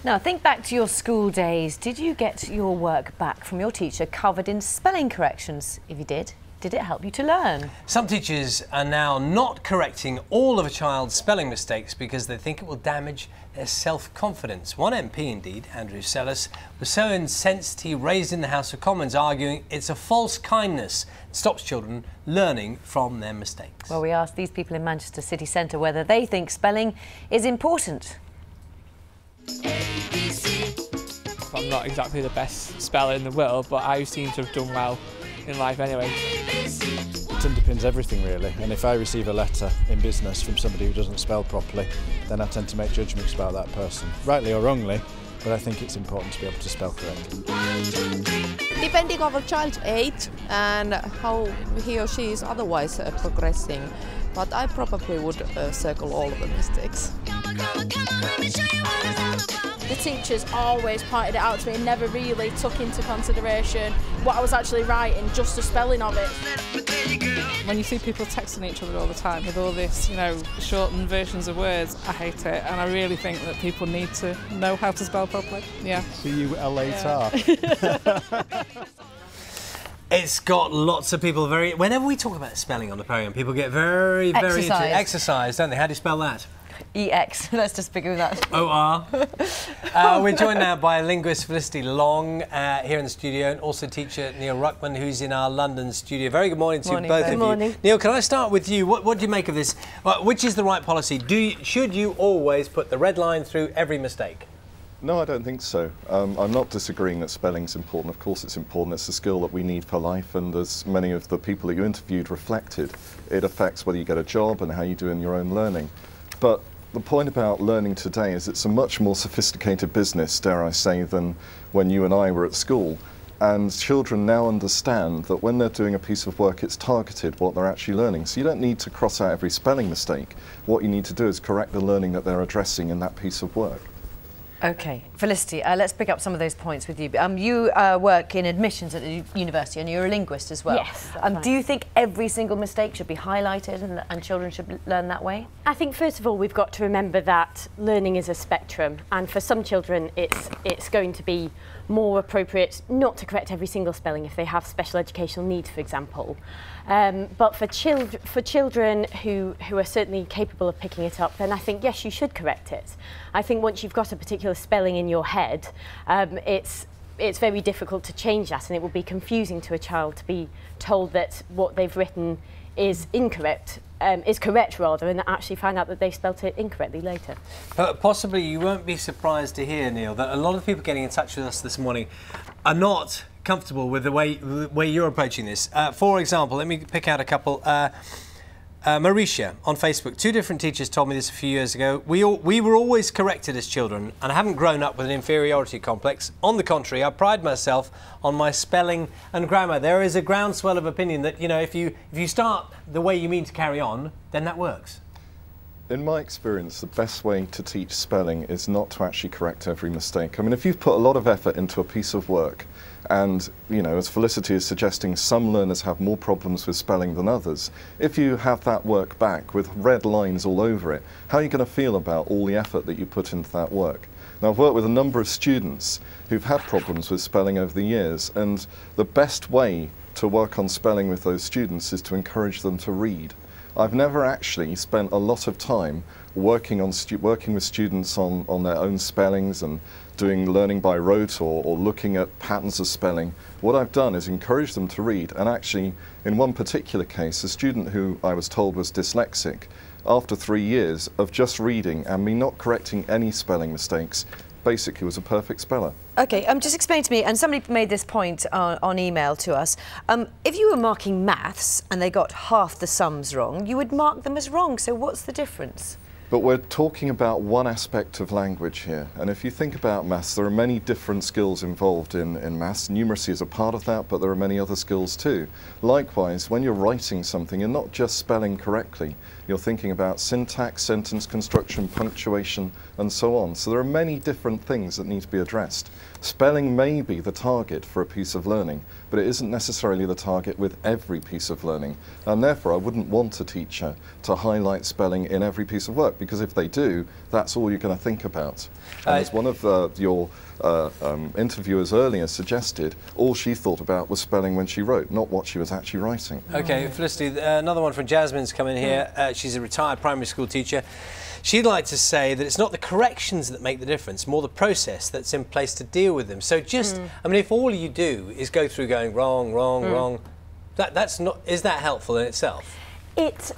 Now, think back to your school days. Did you get your work back from your teacher covered in spelling corrections? If you did it help you to learn? Some teachers are now not correcting all of a child's spelling mistakes because they think it will damage their self-confidence. One MP, indeed, Andrew Sellis, was so incensed he raised in the House of Commons, arguing it's a false kindness that stops children learning from their mistakes. Well, we asked these people in Manchester city centre whether they think spelling is important. I'm not exactly the best speller in the world, but I seem to have done well in life anyway. It underpins everything really, and if I receive a letter in business from somebody who doesn't spell properly, then I tend to make judgments about that person, rightly or wrongly, but I think it's important to be able to spell correctly. Depending on the child's age and how he or she is otherwise progressing, but I probably would circle all of the mistakes. The teachers always pointed it out to me and never really took into consideration what I was actually writing, just the spelling of it. When you see people texting each other all the time with all this, shortened versions of words, I hate it, and I really think that people need to know how to spell properly. Yeah. C-U-L-A-T-R. It's got lots of people whenever we talk about spelling on the programme, people get very into exercise, don't they? How do you spell that? EX. Let's just begin with that. OR. We're joined now by linguist Felicity Long here in the studio, and also teacher Neil Ruckman, who's in our London studio. Very good morning to both of you. Morning. Neil, can I start with you? What do you make of this? Which is the right policy? Should you always put the red line through every mistake? No, I don't think so. I'm not disagreeing that spelling's important. Of course it's important. It's a skill that we need for life, and as many of the people that you interviewed reflected, it affects whether you get a job and how you do in your own learning. But the point about learning today is it's a much more sophisticated business, dare I say, than when you and I were at school. And children now understand that when they're doing a piece of work, it's targeted what they're actually learning. So you don't need to cross out every spelling mistake. What you need to do is correct the learning that they're addressing in that piece of work. OK. Felicity, let's pick up some of those points with you. You work in admissions at the university and you're a linguist as well. Yes. Right. Do you think every single mistake should be highlighted and children should learn that way? I think, first of all, we've got to remember that learning is a spectrum, and for some children it's going to be more appropriate not to correct every single spelling if they have special educational needs, for example. But for children who are certainly capable of picking it up, then I think, yes, you should correct it. I think once you've got a particular spelling in your head, it's very difficult to change that, and it will be confusing to a child to be told that what they've written is incorrect, is correct rather, and actually find out that they spelt it incorrectly later. But possibly you won't be surprised to hear, Neil, that a lot of people getting in touch with us this morning are not comfortable with the way you're approaching this. For example, let me pick out a couple. Mauricia on Facebook. 2 different teachers told me this a few years ago. We were always corrected as children, and I haven't grown up with an inferiority complex. On the contrary, I pride myself on my spelling and grammar. There is a groundswell of opinion that, if you start the way you mean to carry on, then that works. In my experience, the best way to teach spelling is not to actually correct every mistake. I mean, if you've put a lot of effort into a piece of work, and, as Felicity is suggesting, some learners have more problems with spelling than others, if you have that work back with red lines all over it, how are you going to feel about all the effort that you put into that work? Now, I've worked with a number of students who've had problems with spelling over the years, and the best way to work on spelling with those students is to encourage them to read. I've never actually spent a lot of time working with students on their own spellings and doing learning by rote or looking at patterns of spelling. What I've done is encourage them to read, and actually in one particular case, a student who I was told was dyslexic, after 3 years of just reading and me not correcting any spelling mistakes, basically was a perfect speller. OK, just explain to me, and somebody made this point on email to us, if you were marking maths and they got half the sums wrong, you would mark them as wrong, so what's the difference? But we're talking about one aspect of language here, and if you think about maths, there are many different skills involved in maths. Numeracy is a part of that, but there are many other skills too. Likewise, when you're writing something, you're not just spelling correctly, you're thinking about syntax, sentence construction, punctuation, and so on. So there are many different things that need to be addressed. Spelling may be the target for a piece of learning, but it isn't necessarily the target with every piece of learning, and therefore I wouldn't want a teacher to highlight spelling in every piece of work. correct, because if they do, that's all you're going to think about. And as one of your interviewers earlier suggested, all she thought about was spelling when she wrote, not what she was actually writing. Okay, Felicity, another one from Jasmine's come in here. She's a retired primary school teacher. She'd like to say that it's not the corrections that make the difference, more the process that's in place to deal with them. So just, I mean, if all you do is go through going wrong, wrong, that's not, is that helpful in itself? It,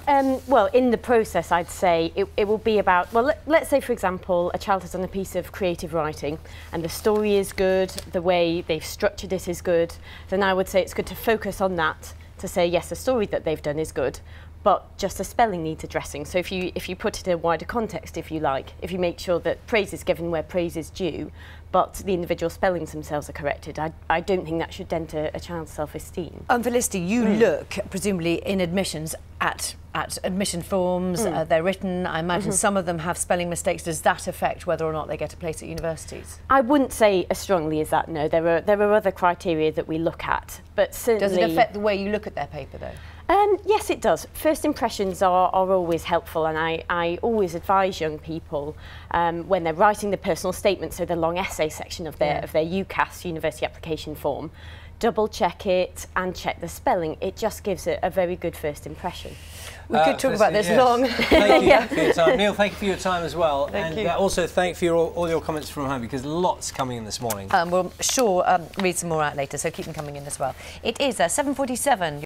well, in the process, I'd say it will be about, well, let's say, for example, a child has done a piece of creative writing and the story is good, the way they've structured it is good, then I would say it's good to focus on that, to say, yes, the story that they've done is good, but just the spelling needs addressing. So if you put it in a wider context, if you like, if you make sure that praise is given where praise is due, but the individual spellings themselves are corrected, I don't think that should dent a child's self-esteem. Felicity, you look, presumably, in admissions at admission forms, they're written, I imagine some of them have spelling mistakes. Does that affect whether or not they get a place at universities? I wouldn't say as strongly as that, no. There are other criteria that we look at, but certainly... Does it affect the way you look at their paper, though? Yes, it does. First impressions are always helpful, and I always advise young people when they're writing the personal statement, so the long essay section of their UCAS, University Application Form, double check it and check the spelling. It just gives it a very good first impression. We could talk about this long. Thank you for your time. Neil, thank you for your time as well. Thank you. Also thank you for all your comments from home, because lots coming in this morning. We'll sure read some more out later, so keep them coming in as well. It is 7:47.